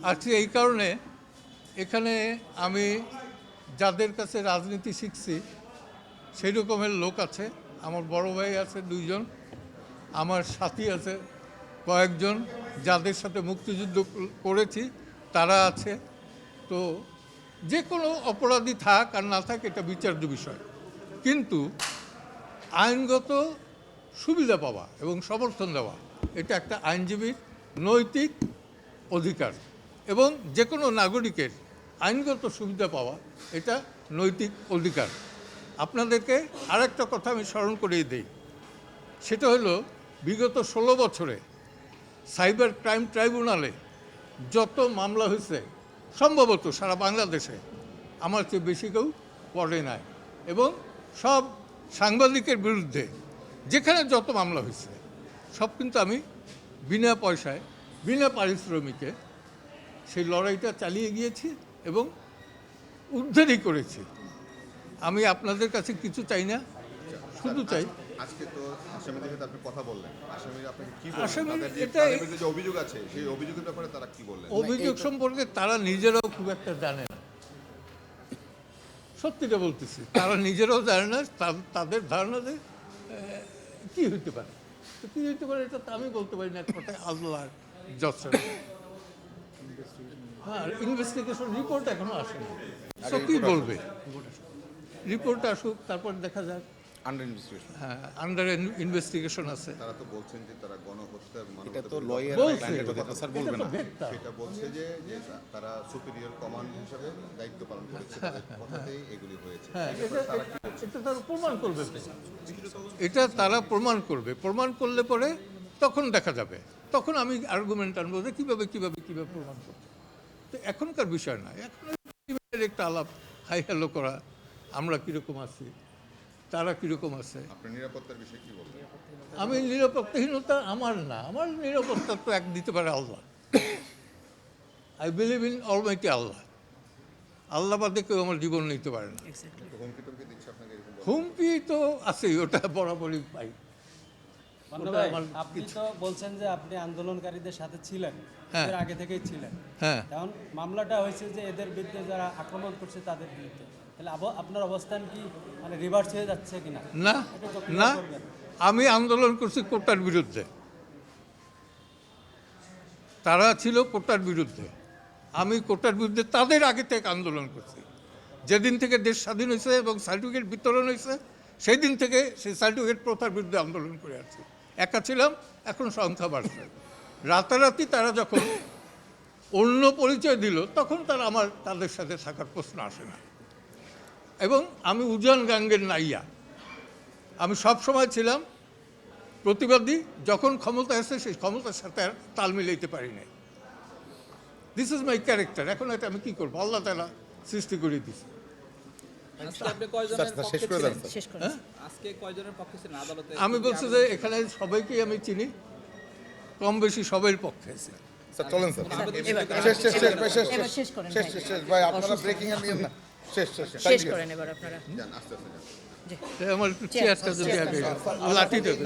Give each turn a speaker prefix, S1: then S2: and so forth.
S1: আজকে এই কারণে এখানে আমি যাদের কাছে রাজনীতি শিখছি সেই রকমের লোক আছে। আমার বড় ভাই আছে 2 জন, আমার সাথী আছে কয়েকজন, যাদের সাথে মুক্তিযুদ্ধ করেছি তারা আছে। তো যে কোনো অপরাধী থাক আর না থাক এটা বিচার্য বিষয়, কিন্তু আইনগত সুবিধা পাওয়া এবং সমর্থন দেওয়া এটা একটা আইনজীবীর নৈতিক অধিকার, এবং যে কোনো নাগরিকের আইনগত সুবিধা পাওয়া এটা নৈতিক অধিকার। আপনাদেরকে আরেকটা কথা আমি স্মরণ করিয়ে দিই, সেটা হলো বিগত 16 বছরে সাইবার ক্রাইম ট্রাইব্যুনালে যত মামলা হয়েছে সম্ভবত সারা বাংলাদেশে আমার চেয়ে বেশি কেউ পড়ে নাই, এবং সব সাংবাদিকের বিরুদ্ধে যেখানে যত মামলা হয়েছে সব কিন্তু আমি বিনা পয়সায় বিনা পারিশ্রমিকে সেই লড়াইটা চালিয়ে গিয়েছি এবং উদ্ধারই করেছি। আমি আপনাদের কাছে কিছু চাই না, শুধু চাই
S2: আজকে তো আসামিদের সাথে আপনি কথা বললেন, আসামিরা আপনাকে কি
S1: আসামি
S2: বললেন? তাদের
S1: এটা
S2: যে অভিযোগ আছে সেই অভিযোগের ব্যাপারে তারা কি বললেন?
S1: অভিযোগ সম্পর্কে তারা নিজেরাও খুব একটা জানে না, সত্যিটা বলতেছি, তারা নিজেরাও জানে না। তাদের ধারণা যে কী হইতে পারে, তো কী হইতে পারে এটা তো আমি বলতে পারি না, এক কথায় আল্লাহ জজ। হ্যাঁ, ইনভেস্টিগেশন রিপোর্ট এখনো আসেনি, তো কী বলবে? রিপোর্ট আসুক, তারপর দেখা যাক।
S2: আন্ডার ইনভেস্টিগেশন,
S1: হ্যাঁ, আন্ডার ইনভেস্টিগেশন আছে।
S2: তারা তো বলছেন যে তারা গণহত্যা
S3: এটা তো লয়ার
S1: বলছে,
S3: স্যার
S1: এটা
S3: বলবে
S1: তো
S3: না।
S1: ভেট্টা।
S2: সেটা বলছে যে যে তারা সুপিরিয়র কমান্ড হিসেবে দায়িত্ব পালন করেছে, তাদের কথাতেই এগুলি হয়েছে।
S1: হ্যাঁ, এটা তারা প্রমাণ করবে, এটা তারা প্রমাণ করবে। প্রমাণ করলে পরে তখন দেখা যাবে, তখন আমি আর্গুমেন্ট আনবো যে কীভাবে কীভাবে কীভাবে প্রমাণ করবে। তো এখনকার বিষয় না, এখন একটা আলাপ হাই হ্যালো করা, আমরা কীরকম আছি, তারা কীরকম আছে।
S2: আপনার নিরাপত্তার বিষয়ে কি বলবেন?
S1: আমি নিরাপত্তাহীনতা আমার না, আমার নিরাপত্তা তো এক দিতে পারে আল্লাহ। আই বিলিভ ইন অলমাইটি আল্লাহ। আল্লাহ বাদে কেউ আমার জীবন নিতে পারে না।
S2: হুমকি টুমকি দিচ্ছে আপনাকে এরকম বলেন?
S1: হুমকি তো আছেই, ওটা বরাবরই পাই।
S4: ভাই, আপনি তো বলছেন যে আপনি আন্দোলনকারীদের সাথে ছিলেন,
S1: হ্যাঁ।
S4: এর আগে থেকেই ছিলেন।
S1: হ্যাঁ,
S4: এখন মামলাটা হয়েছে যে এদের বিরুদ্ধে যারা আক্রমণ করছে তাদের বিরুদ্ধে, তাহলে আপনার অবস্থান কি মানে রিভার্স হয়ে যাচ্ছে কিনা?
S1: না
S4: এটা তো
S1: না,
S4: clear করবেন।
S1: আমি আন্দোলন করছি কোটার বিরুদ্ধে, তারা ছিল কোটার বিরুদ্ধে, আমি কোটার বিরুদ্ধে তাদের আগে থেকে আন্দোলন করছি। যেদিন থেকে দেশ স্বাধীন হয়েছে এবং সার্টিফিকেট বিতরণ হয়েছে সেই দিন থেকে সেই সার্টিফিকেট প্রথার বিরুদ্ধে আন্দোলন করে আছি। একা ছিলাম, এখন সংখ্যা বাড়ছে। রাতারাতি তারা যখন অন্য পরিচয় দিল তখন তাদের সাথে থাকার প্রশ্ন আসে না। এবং আমি উজান গাঙ্গের নাইয়া, আমি সব সময় ছিলাম প্রতিবাদী। যখন ক্ষমতা এসে সেই ক্ষমতার সাথে আর তাল মিলাইতে পারি নাই। This is my character. এখন এটা আমি কী করবো, আল্লাহ তাআলা সৃষ্টি করে দিছি। আমি বলছি যে এখানে সবাইকেই আমি চিনি, কম বেশি সবাই পক্ষে আছি।
S3: স্যার চলেন স্যার, শেষ ভাই, আপনারা ব্রেকিং এর নিয়ম না,
S5: শেষ করেন এবার আপনারা।
S2: যান, আস্তে আস্তে যান।
S1: আমার একটু চেয়ারটা যদি আগে লাঠি দেবে।